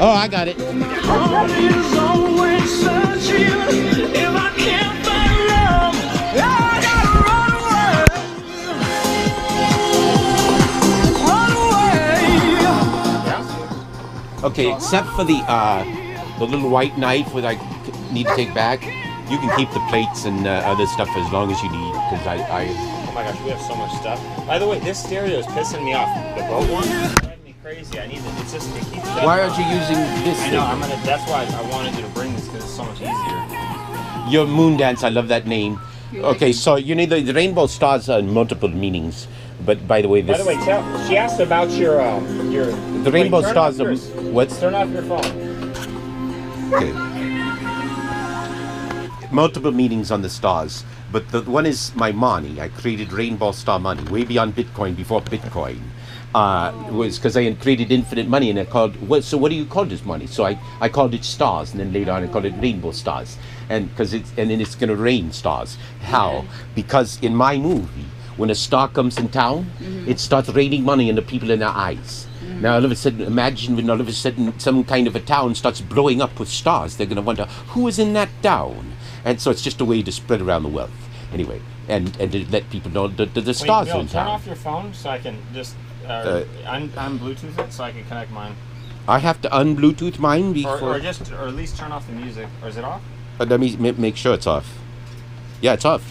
Oh, I got it. Okay, except for the little white knife that I need to take back, you can keep the plates and other stuff as long as you need, because I Oh my gosh, we have so much stuff. By the way, this stereo is pissing me off. The boat one is driving me crazy. I need it. It's just, it keeps Why aren't you using this I know, that's why I wanted you to bring this, because it's so much easier. Your moon dance, I love that name. Okay, so you need the rainbow stars are multiple meanings. But by the way, this. By the way, she asked about your. The rainbow stars are. What's? Turn off your phone. Okay. Multiple meanings on the stars, but the one is my money. I created rainbow star money way beyond Bitcoin, before Bitcoin. Was because I had created infinite money, and I called. So what do you call this money? So I called it stars, and then later on I called it rainbow stars, and then it's going to rain stars. How? Because in my movie, when a star comes in town, it starts raining money on the people in their eyes. Now all of a sudden, imagine when all of a sudden some kind of a town starts blowing up with stars. They're going to wonder who is in that town, and so it's just a way to spread around the wealth. Anyway, and to let people know that the stars are in town. Turn off your phone so I can just un-Bluetooth it so I can connect mine. I have to un-Bluetooth mine before. Or at least turn off the music. Or is it off? Let me make sure it's off. Yeah, it's off.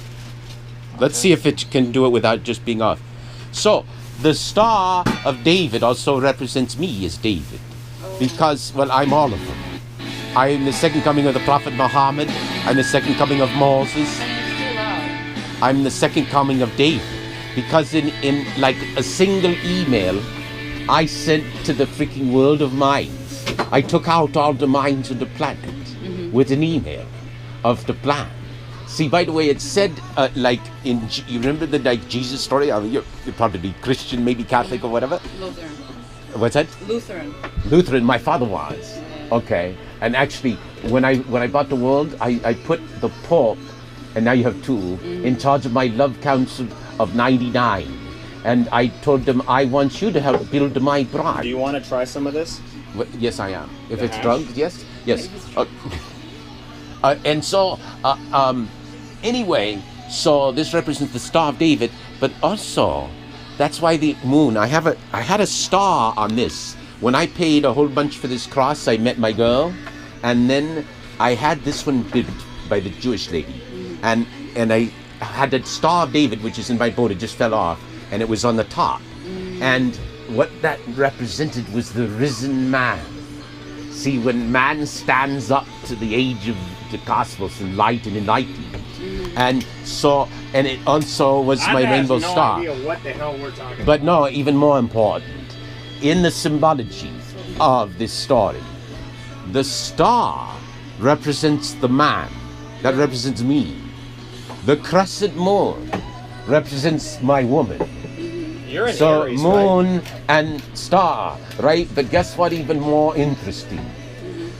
Let's see if it can do it without just being off. So, the Star of David also represents me as David. Because, well, I'm all of them. I am the second coming of the Prophet Muhammad. I'm the second coming of Moses. I'm the second coming of David. Because in like a single email, I sent to the freaking world of minds. I took out all the minds of the planet with an email of the plan. See, by the way, it said, you remember the Jesus story? I mean, you're probably Christian, maybe Catholic or whatever? Lutheran. What's that? Lutheran. Lutheran, my father was. Okay. And actually, when I bought the world, I put the Pope, and now you have two, in charge of my love council of 99. And I told them, I want you to help build my bride. Do you want to try some of this? Yes, I am. If The it's hash? drugged, yes? Yes. And so, anyway, so this represents the Star of David, but also, that's why the moon, I had a star on this. When I paid a whole bunch for this cross, I met my girl, and then I had this one built by the Jewish lady. And I had the Star of David, which is in my boat, it just fell off, and it was on the top. And what that represented was the risen man. See, when man stands up to the age of the Gospels and light and enlightenment. And so, and it also was my rainbow star. I have no idea what the hell we're talking about. But no, even more important, in the symbology of this story, the star represents the man. That represents me. The crescent moon represents my woman. You're an So Aries, moon right? and star, right? But guess what? Even more interesting.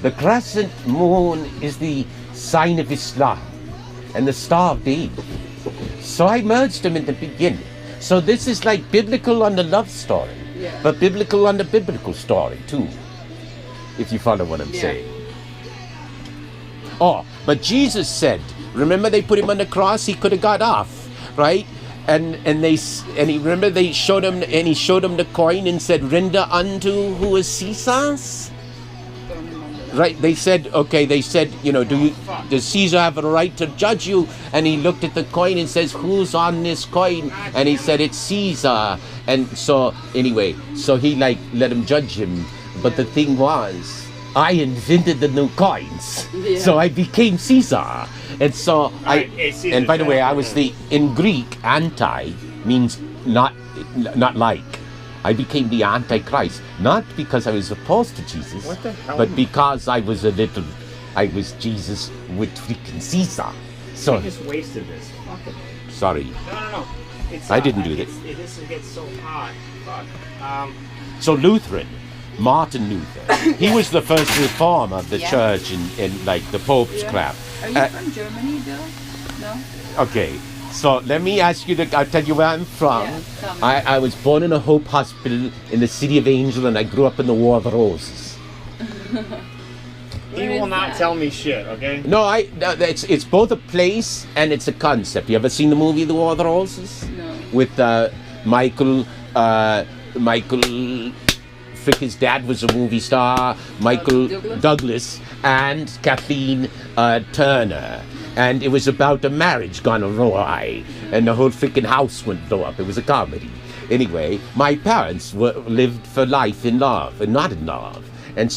The crescent moon is the sign of Islam and the Star of David. So I merged them in the beginning. So this is like biblical on the love story, but biblical on the biblical story too, if you follow what I'm saying. Oh, but Jesus said, remember they put him on the cross, he could have got off, right? And he remember they showed him, and he showed him the coin and said, render unto who is Caesar's? Right, they said, okay, they said, does Caesar have a right to judge you? And he looked at the coin and says, who's on this coin? And he said, it's Caesar. And so, anyway, so he let him judge him. But the thing was, I invented the new coins. So I became Caesar. And so and by the way, I was in Greek, anti means not like. I became the Antichrist, not because I was opposed to Jesus, but because I was Jesus with freaking Caesar. So I just wasted this. Fuck it. Sorry. No. I didn't do that. It gets so hot. Fuck. So Lutheran, Martin Luther, he was the first reformer of the church and like the Pope's crap. Are you from Germany, Bill? No? Okay, So let me ask you, I'll tell you where I'm from. Yeah, tell me. I was born in a Hope Hospital in the City of Angel, and I grew up in the War of the Roses. He will not tell me shit, okay? No, it's both a place and it's a concept. You ever seen the movie The War of the Roses? No. With Michael, frick, his dad was a movie star, Michael Douglas, and Kathleen Turner. And it was about a marriage gone awry, and the whole freaking house went blow up. It was a comedy. Anyway, my parents lived for life in love and not in love. And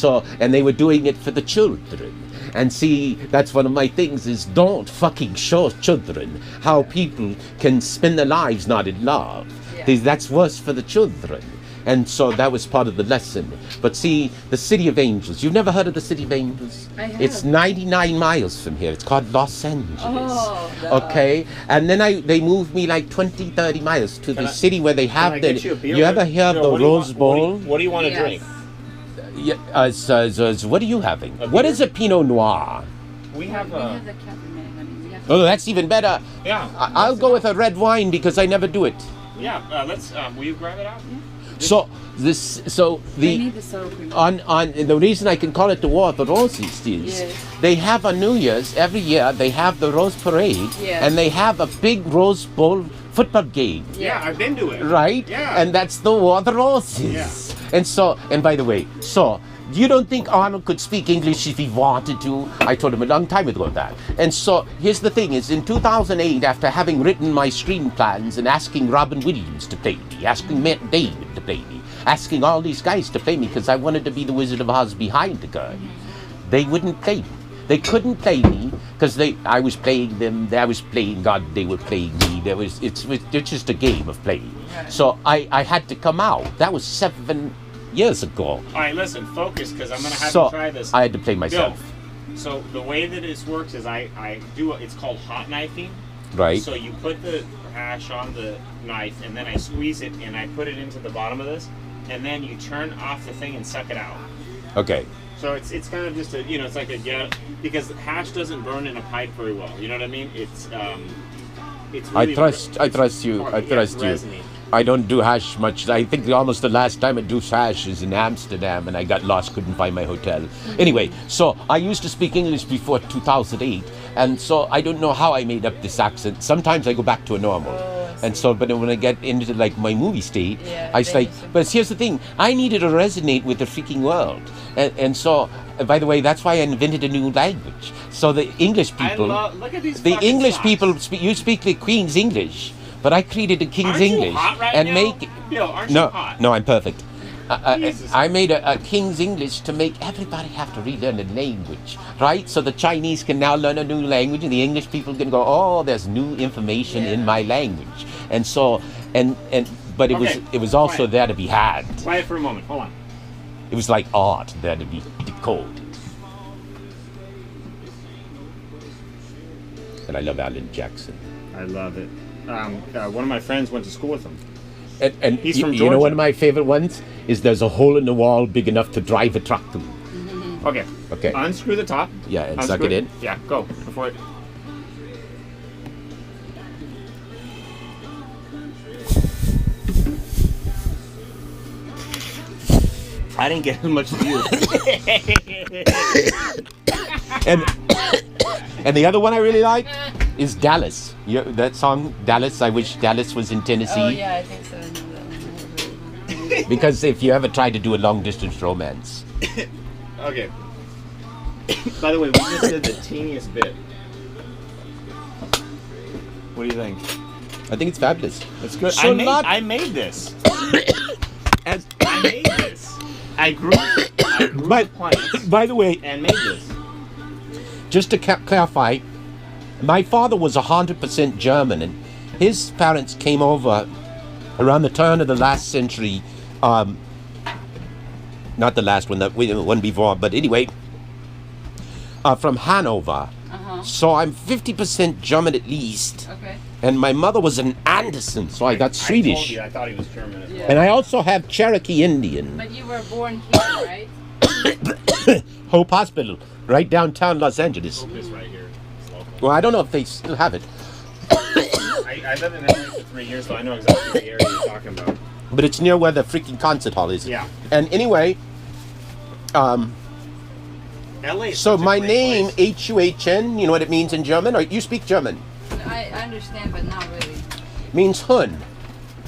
they were doing it for the children. And see, that's one of my things is don't fucking show children how people can spend their lives not in love. Yeah. That's worse for the children. And so that was part of the lesson. But see, the City of Angels, you've never heard of the City of Angels? I have. It's 99 miles from here. It's called Los Angeles. Oh, okay? And then they moved me like 20, 30 miles to the city where they have the... You ever hear of the Rose Bowl? What do you want to drink? Yeah, what are you having? What is a Pinot Noir? We have the Cabernet, honey. Oh, that's even better. Yeah. I'll go with a red wine because I never do it. Yeah, let's, will you grab it out? So the need the sour cream. on the reason I can call it the War of the Roses is they have on New Year's every year they have the Rose Parade and they have a big Rose Bowl football game. Yeah, I've been to it. Right? Yeah. And that's the War of the Roses. Yeah. And by the way, you don't think Arnold could speak English if he wanted to? I told him a long time ago that. And so, here's the thing, is in 2008, after having written my screen plans and asking Robin Williams to play me, asking Matt Damon to play me, asking all these guys to play me because I wanted to be the Wizard of Oz behind the curtain, they wouldn't play me. They couldn't play me because I was playing them, I was playing God, they were playing me. It's just a game of playing. So I had to come out. That was 7 years ago. All right, listen, focus, because I'm going to have to try this. I had to play myself. Bill, so the way that this works is I do it's called hot knifing. Right. So you put the hash on the knife, and then I squeeze it, and I put it into the bottom of this, and then you turn off the thing and suck it out. Okay. So it's kind of just a, it's like a, because hash doesn't burn in a pipe very well. You know what I mean? It's really I trust you. resiny. I don't do hash much. I think almost the last time I do hash is in Amsterdam, and I got lost, couldn't find my hotel. Anyway, so I used to speak English before 2008, and so I don't know how I made up this accent. Sometimes I go back to a normal. And so, but when I get into like my movie state, I say, but here's the thing, I needed to resonate with the freaking world. And so, by the way, that's why I invented a new language. So the English people, look at these the English socks. people, you speak the Queen's English, but I created the King's Aren't English. you hot right and now? make Bill, aren't no, you hot? no, I'm perfect. Jesus. I made a King's English to make everybody have to relearn a language, right? So the Chinese can now learn a new language, and the English people can go, oh, there's new information in my language. And so, but it was also Quiet. there to be had. Quiet for a moment. Hold on. It was like art there to be decoded. And I love Alan Jackson. I love it. One of my friends went to school with him. And He's from you know Georgia. one of my favorite ones is there's a hole in the wall big enough to drive a truck through. Okay. Okay. Unscrew the top. Yeah, and Unscrew suck it in. Yeah, go. Before it. I didn't get as much as you. And the other one I really like is Dallas. That song, Dallas, I wish Dallas was in Tennessee. Oh, yeah, I think so. I know that one. Because if you ever tried to do a long distance romance. Okay. By the way, we just did the teeniest bit. What do you think? I think it's fabulous. It's good. So I made this. I made this. I grew plants by the way, and made this. just to clarify, my father was 100% German, and his parents came over around the turn of the last century. Not the last one, the one before, but anyway, from Hanover. So I'm 50% German at least. Okay. And my mother was an Anderson, so I got Swedish. I told you, I thought he was German as well. And I also have Cherokee Indian. But you were born here, right? Hope Hospital, right downtown Los Angeles. This right here. It's local. Well, I don't know if they still have it. I I lived in LA for 3 years, so I know exactly the area you're talking about. But it's near where the freaking concert hall is. Yeah. And anyway, LA is so such a my great name, place. HUHN, you know what it means in German? Or you speak German? I understand, but not really. Means hun.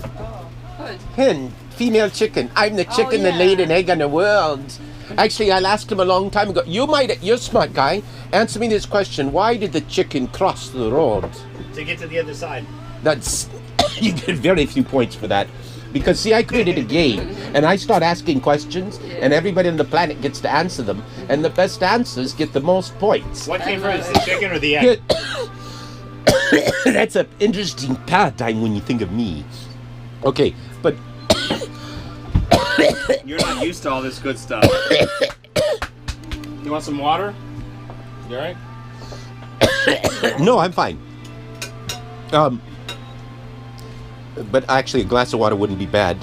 Oh, good. Hen, female chicken. I'm the chicken that yeah. laid an egg on the world. Actually, I asked him a long time ago. You're a smart guy. Answer me this question. Why did the chicken cross the road? To get to the other side. That's, you get very few points for that. Because, see, I created a game, and I start asking questions, and everybody on the planet gets to answer them, and the best answers get the most points. What came first, the chicken or the egg? That's an interesting paradigm when you think of me. Okay, but You're not used to all this good stuff. You want some water? You alright? no, I'm fine. But actually, a glass of water wouldn't be bad.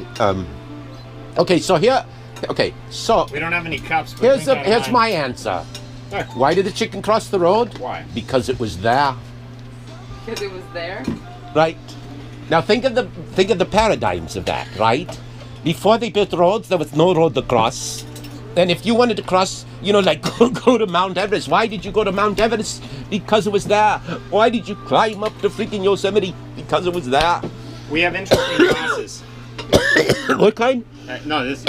Okay, so here. Okay, so We don't have any cups. But here's my answer. Why did the chicken cross the road? Why? Because it was there. Because it was there. Right. Now think of the paradigms of that. Right. Before they built roads, there was no road to cross. And if you wanted to cross, you know, like go to Mount Everest. Why did you go to Mount Everest? Because it was there. Why did you climb up to freaking Yosemite? Because it was there. We have interesting glasses. What kind? No, this.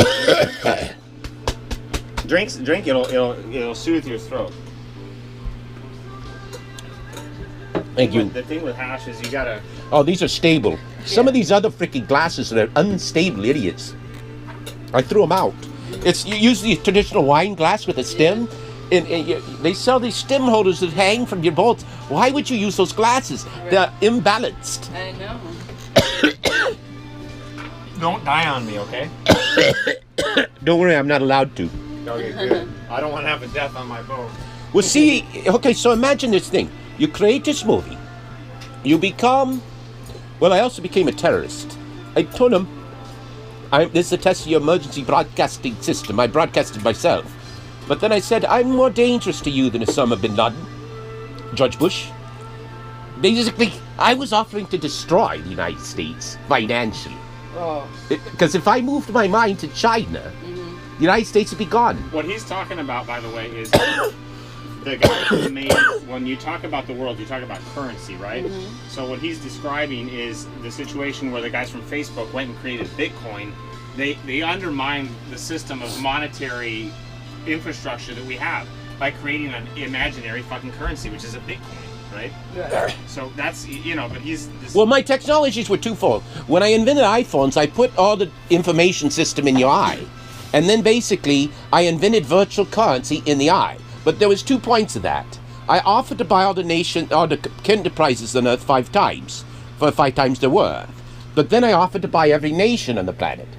Drink. It'll soothe your throat. Thank you. The thing with hash is you gotta. Oh, these are stable. Some of these other freaking glasses are unstable idiots. I threw them out. It's you use the traditional wine glass with a stem, and they sell these stem holders that hang from your boats. Why would you use those glasses? They're imbalanced. I know. Don't die on me, okay? Don't worry, I'm not allowed to. Okay, good. I don't want to have a death on my boat. Well, see, okay, so imagine this thing. You create this movie. You become... Well, I also became a terrorist. I told him, this is a test of your emergency broadcasting system. I broadcasted myself. But then I said, I'm more dangerous to you than Osama bin Laden, George Bush. Basically, I was offering to destroy the United States financially. Oh. Because if I moved my mind to China, the United States would be gone. What he's talking about, by the way, is the guy who made. When you talk about the world, you talk about currency, right? So what he's describing is the situation where the guys from Facebook went and created Bitcoin. They undermined the system of monetary infrastructure that we have by creating an imaginary fucking currency, which is a Bitcoin. Right? Yeah. So that's, you know, but he's... Well, my technologies were twofold. When I invented iPhones, I put all the information system in your eye. And then basically, I invented virtual currency in the eye. But there was 2 points of that. I offered to buy all the enterprises on Earth 5 times, for 5 times their worth. But then I offered to buy every nation on the planet.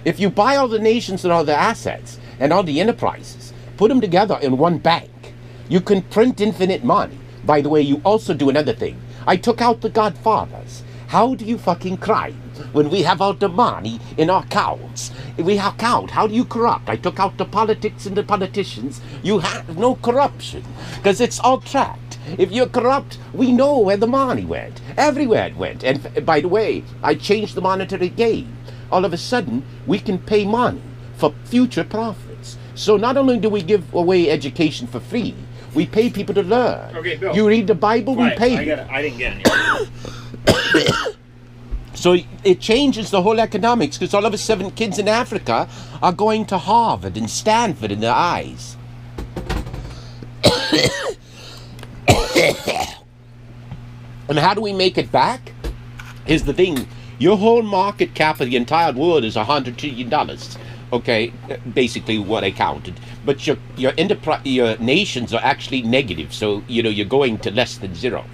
If you buy all the nations and all the assets, and all the enterprises, put them together in one bank, you can print infinite money. By the way, you also do another thing. I took out the Godfathers. How do you fucking cry when we have all the money in our accounts? We have count. How do you corrupt? I took out the politics and the politicians. You have no corruption because it's all tracked. If you're corrupt, we know where the money went. Everywhere it went. And by the way, I changed the monetary game. All of a sudden, we can pay money for future profits. So not only do we give away education for free, we pay people to learn. Okay, Bill. You read the Bible, we pay you. I didn't get any. So it changes the whole economics because all of a sudden kids in Africa are going to Harvard and Stanford in their eyes. And how do we make it back? Here's the thing. Your whole market cap of the entire world is $100 trillion. Okay, basically what I counted. But your nations are actually negative, so you're going to less than zero.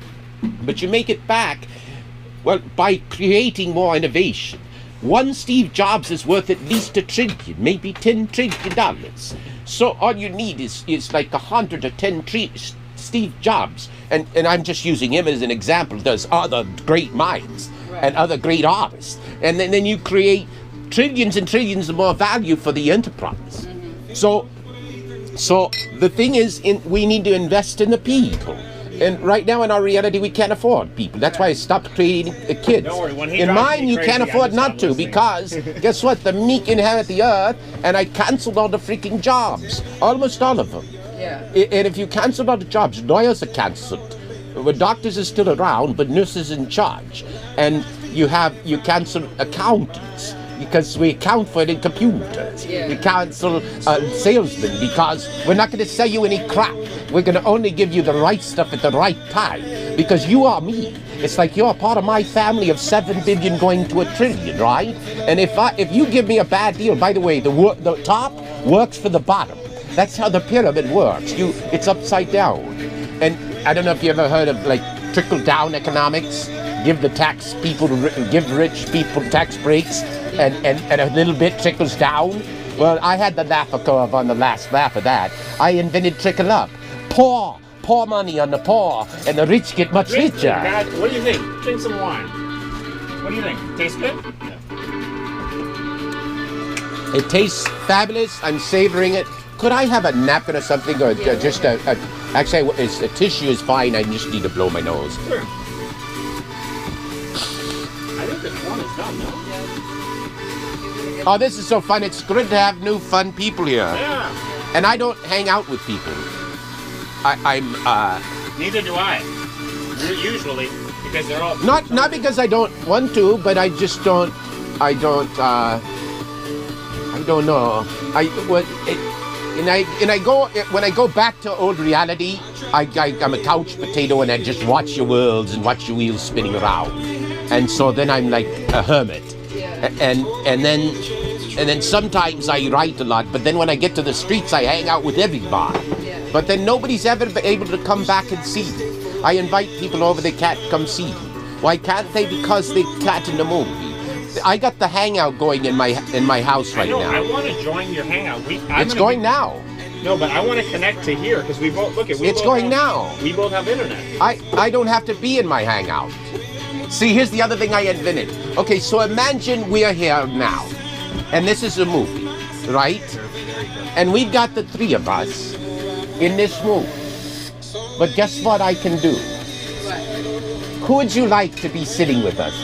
But you make it back, well, by creating more innovation. One Steve Jobs is worth at least $1 trillion, maybe $10 trillion. So all you need is like 100 or 10 Steve Jobs, and I'm just using him as an example. There's other great minds and other great artists, and then you create trillions and trillions of more value for the enterprise. So the thing is, we need to invest in the people. And right now in our reality, we can't afford people. That's why I stopped creating kids. Don't worry, when he In drives mine, me you crazy, can't I afford just not stop to listening. because guess what? The meek inherit the earth, and I canceled all the freaking jobs, almost all of them. Yeah. And if you cancel all the jobs, lawyers are canceled. Well, doctors are still around, but nurses in charge. And you cancel accountants because we account for it in computers. Yeah. You cancel salesmen because we're not going to sell you any crap. We're going to only give you the right stuff at the right time because you are me. It's like you're a part of my family of 7 billion going to 1 trillion, right? And if you give me a bad deal, by the way, the top works for the bottom. That's how the pyramid works. It's upside down. And I don't know if you ever heard of like trickle-down economics. Give give rich people tax breaks, and a little bit trickles down. Well, I had the Laffer curve on the last lap of that. I invented trickle up. Pour money on the poor, and the rich get much richer. God, what do you think? Drink some wine. What do you think? Tastes good? It tastes fabulous. I'm savoring it. Could I have a napkin or something, or just actually, a tissue is fine. I just need to blow my nose. Sure. I think the one is done, no? Oh, this is so fun. It's good to have new fun people here. Yeah. And I don't hang out with people. Neither do I. Usually, because they're all... Not because I don't want to, but I just don't... I don't know. When I go back to old reality, I'm a couch potato and I just watch your worlds and watch your wheels spinning around. And so then I'm like a hermit. Yeah. And then sometimes I write a lot, but then when I get to the streets, I hang out with everybody. Yeah. But then nobody's ever been able to come back and see me. I invite people over, they can't come see me. Why can't they? Because they can't in the movie. I got the hangout going in my house right now. I want to join your hangout. It's going now. No, but I want to connect to here because we both It's going now. We both have internet. I don't have to be in my hangout. See, here's the other thing I invented. Okay, so imagine we're here now, and this is a movie, right? And we've got the 3 of us in this movie. But guess what I can do? Who would you like to be sitting with us?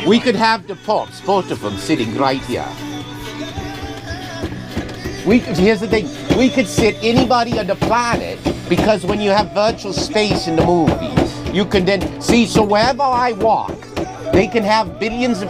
We could have the Pops, both of them, sitting right here. Here's the thing, we could sit anybody on the planet because when you have virtual space in the movie, you can then see, so wherever I walk, they can have billions of